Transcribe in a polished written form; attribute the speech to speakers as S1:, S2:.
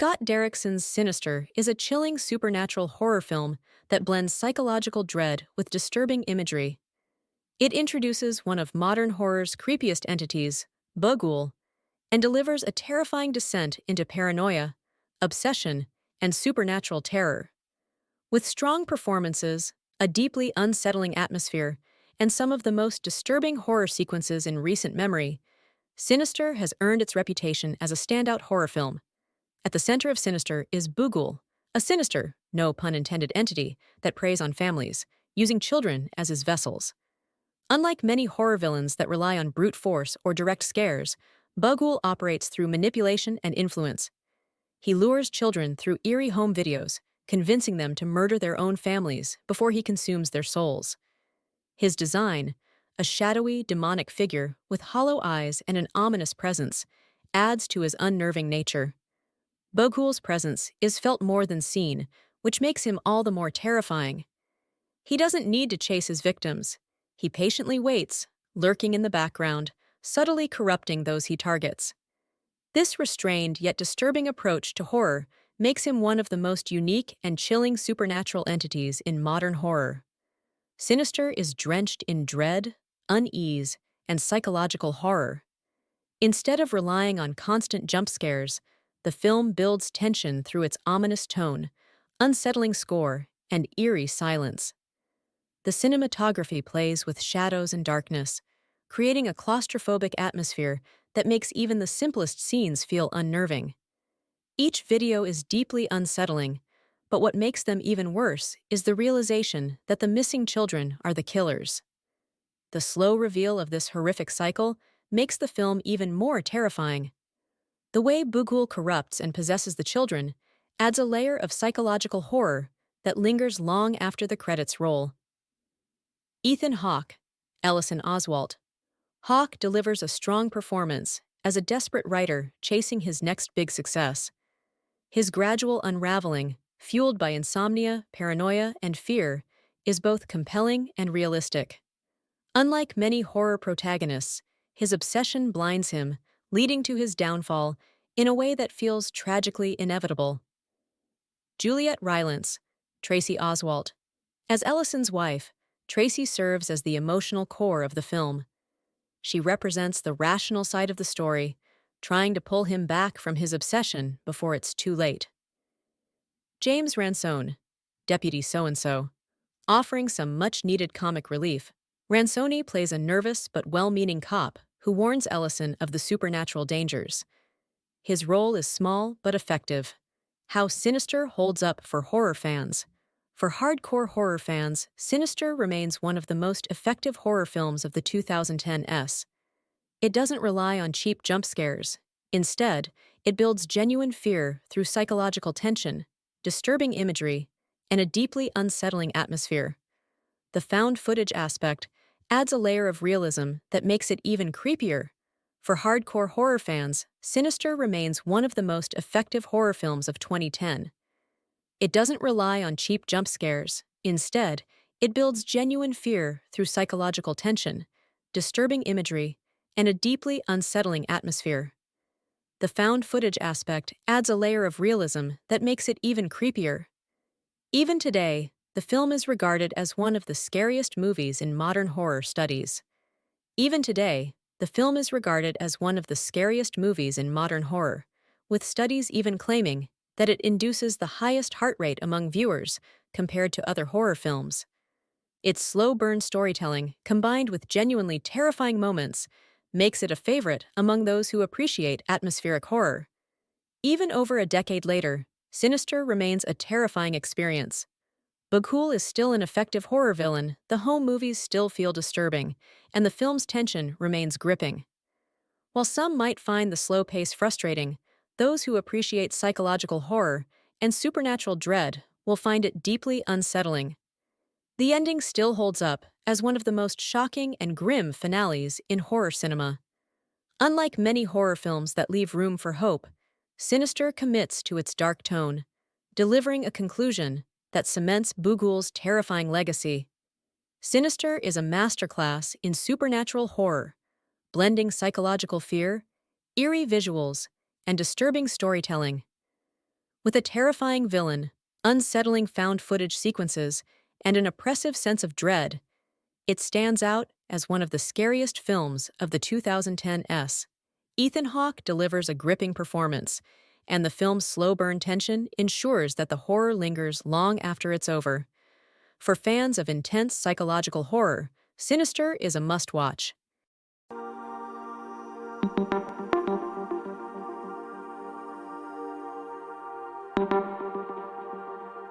S1: Scott Derrickson's Sinister is a chilling supernatural horror film that blends psychological dread with disturbing imagery. It introduces one of modern horror's creepiest entities, Bagul, and delivers a terrifying descent into paranoia, obsession, and supernatural terror. With strong performances, a deeply unsettling atmosphere, and some of the most disturbing horror sequences in recent memory, Sinister has earned its reputation as a standout horror film. At the center of Sinister is Bagul, a sinister, no pun intended entity that preys on families, using children as his vessels. Unlike many horror villains that rely on brute force or direct scares, Bagul operates through manipulation and influence. He lures children through eerie home videos, convincing them to murder their own families before he consumes their souls. His design, a shadowy, demonic figure with hollow eyes and an ominous presence, adds to his unnerving nature. Bagul's presence is felt more than seen, which makes him all the more terrifying. He doesn't need to chase his victims. He patiently waits, lurking in the background, subtly corrupting those he targets. This restrained yet disturbing approach to horror makes him one of the most unique and chilling supernatural entities in modern horror. Sinister is drenched in dread, unease, and psychological horror. Instead of relying on constant jump scares, the film builds tension through its ominous tone, unsettling score, and eerie silence. The cinematography plays with shadows and darkness, creating a claustrophobic atmosphere that makes even the simplest scenes feel unnerving. Each video is deeply unsettling, but what makes them even worse is the realization that the missing children are the killers. The slow reveal of this horrific cycle makes the film even more terrifying. The way Bagul corrupts and possesses the children adds a layer of psychological horror that lingers long after the credits roll. Ethan Hawke, Ellison Oswalt. Hawke delivers a strong performance as a desperate writer chasing his next big success. His gradual unraveling, fueled by insomnia, paranoia, and fear, is both compelling and realistic. Unlike many horror protagonists, his obsession blinds him, leading to his downfall in a way that feels tragically inevitable. Juliet Rylance, Tracy Oswalt. As Ellison's wife, Tracy serves as the emotional core of the film. She represents the rational side of the story, trying to pull him back from his obsession before it's too late. James Ransone, Deputy So-and-so. Offering some much-needed comic relief, Ransone plays a nervous but well-meaning cop who warns Ellison of the supernatural dangers. His role is small but effective. How Sinister holds up for horror fans. For hardcore horror fans, Sinister remains one of the most effective horror films of the 2010s. It doesn't rely on cheap jump scares. Instead, it builds genuine fear through psychological tension, disturbing imagery, and a deeply unsettling atmosphere. The found footage aspect adds a layer of realism that makes it even creepier. For hardcore horror fans, Sinister remains one of the most effective horror films of 2010. It doesn't rely on cheap jump scares. Instead, it builds genuine fear through psychological tension, disturbing imagery, and a deeply unsettling atmosphere. The found footage aspect adds a layer of realism that makes it even creepier. Even today, the film is regarded as one of the scariest movies in modern horror studies. Even today, the film is regarded as one of the scariest movies in modern horror, with studies even claiming that it induces the highest heart rate among viewers compared to other horror films. Its slow-burn storytelling, combined with genuinely terrifying moments, makes it a favorite among those who appreciate atmospheric horror. Even over a decade later, Sinister remains a terrifying experience. Bagul is still an effective horror villain, the home movies still feel disturbing, and the film's tension remains gripping. While some might find the slow pace frustrating, those who appreciate psychological horror and supernatural dread will find it deeply unsettling. The ending still holds up as one of the most shocking and grim finales in horror cinema. Unlike many horror films that leave room for hope, Sinister commits to its dark tone, delivering a conclusion that cements Bagul's terrifying legacy. Sinister is a masterclass in supernatural horror, blending psychological fear, eerie visuals, and disturbing storytelling. With a terrifying villain, unsettling found footage sequences, and an oppressive sense of dread, it stands out as one of the scariest films of the 2010s. Ethan Hawke delivers a gripping performance, and the film's slow burn tension ensures that the horror lingers long after it's over. For fans of intense psychological horror, Sinister is a must watch.